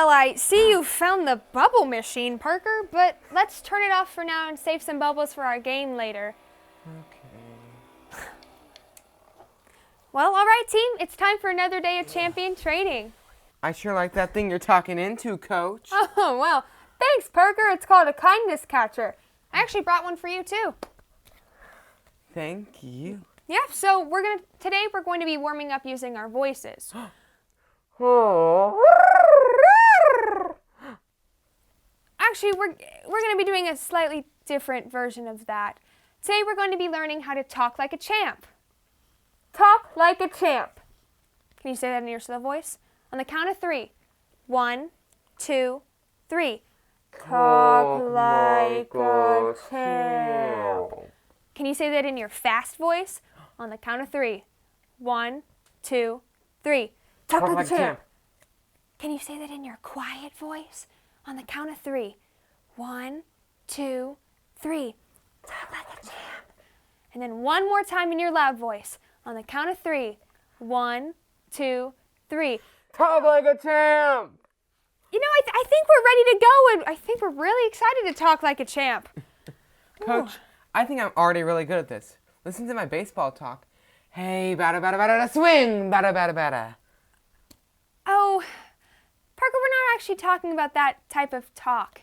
Well, I see you found the bubble machine, Parker, but let's turn it off for now and save some bubbles for our game later. Okay. Well, all right, team. It's time for another day of champion training. I sure like that thing you're talking into, Coach. Oh, well, thanks, Parker. It's called a kindness catcher. I actually brought one for you, too. Thank you. Yeah, so today we're going to be warming up using our voices. Actually, we're going to be doing a slightly different version of that. Today we're going to be learning how to talk like a champ. Talk like a champ. Can you say that in your slow voice? On the count of 3. 1, 2, 3. Talk like a champ. Can you say that in your fast voice? On the count of 3. 1, 2, 3. Talk like a champ. Can you say that in your quiet voice? On the count of 3. 1, 2, 3. Talk like a champ. And then one more time in your loud voice. On the count of 3. 1, 2, 3. Talk like a champ! You know, I think we're ready to go, and I think we're really excited to talk like a champ. Coach, I think I'm already really good at this. Listen to my baseball talk. Hey, bada bada bada swing, bada bada bada. Oh, Parker, we're not actually talking about that type of talk.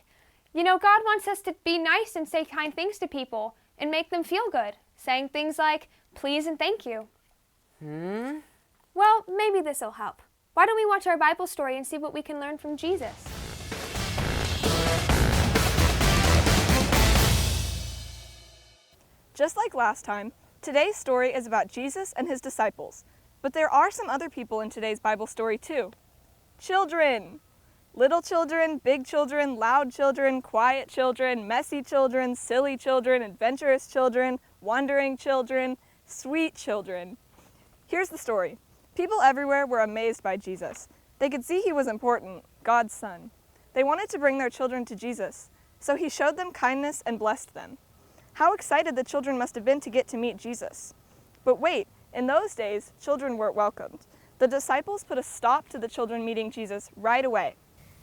You know, God wants us to be nice and say kind things to people and make them feel good, saying things like please and thank you. Well, maybe this will help. Why don't we watch our Bible story and see what we can learn from Jesus? Just like last time, today's story is about Jesus and his disciples. But there are some other people in today's Bible story too. Children! Little children, big children, loud children, quiet children, messy children, silly children, adventurous children, wandering children, sweet children. Here's the story. People everywhere were amazed by Jesus. They could see he was important, God's son. They wanted to bring their children to Jesus, so he showed them kindness and blessed them. How excited the children must have been to get to meet Jesus. But wait, in those days, children weren't welcomed. The disciples put a stop to the children meeting Jesus right away.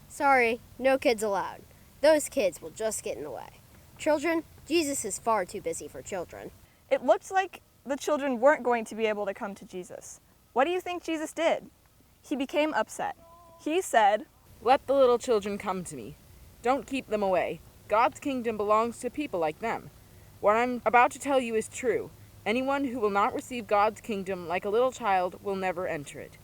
Sorry, no kids allowed. Those kids will just get in the way. Children, Jesus is far too busy for children. It looked like the children weren't going to be able to come to Jesus. What do you think Jesus did? He became upset. He said, "Let the little children come to me. Don't keep them away. God's kingdom belongs to people like them. What I'm about to tell you is true. Anyone who will not receive God's kingdom like a little child will never enter it."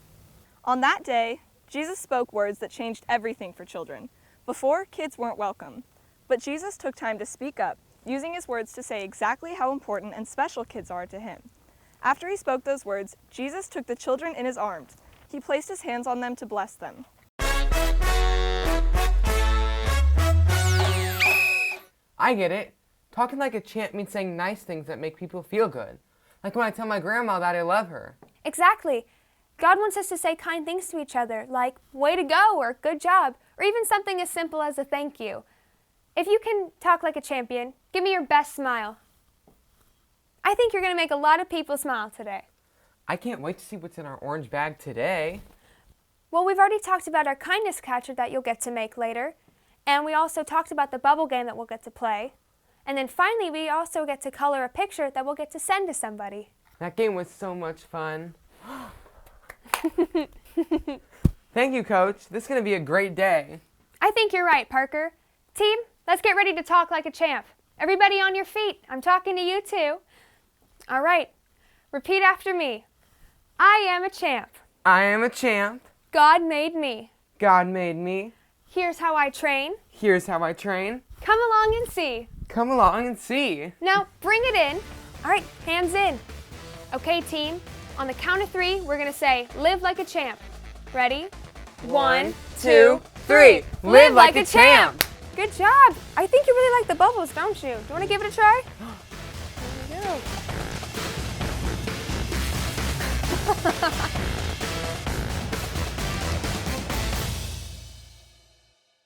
On that day, Jesus spoke words that changed everything for children. Before, kids weren't welcome. But Jesus took time to speak up, using his words to say exactly how important and special kids are to him. After he spoke those words, Jesus took the children in his arms. He placed his hands on them to bless them. I get it. Talking like a champ means saying nice things that make people feel good. Like when I tell my grandma that I love her. Exactly. God wants us to say kind things to each other, like way to go or good job, or even something as simple as a thank you. If you can talk like a champion, give me your best smile. I think you're going to make a lot of people smile today. I can't wait to see what's in our orange bag today. Well, we've already talked about our kindness catcher that you'll get to make later. And we also talked about the bubble game that we'll get to play. And then finally, we also get to color a picture that we'll get to send to somebody. That game was so much fun. Thank you, Coach. This is going to be a great day. I think you're right, Parker. Team, let's get ready to talk like a champ. Everybody on your feet. I'm talking to you too. All right. Repeat after me. I am a champ. I am a champ. God made me. God made me. Here's how I train. Here's how I train. Come along and see. Come along and see. Now, bring it in. All right, hands in. Okay, team. On the count of 3, we're going to say, live like a champ. Ready? 1, 2, 3. Live like a champ. Good job. I think you really like the bubbles, don't you? Do you want to give it a try? There we go.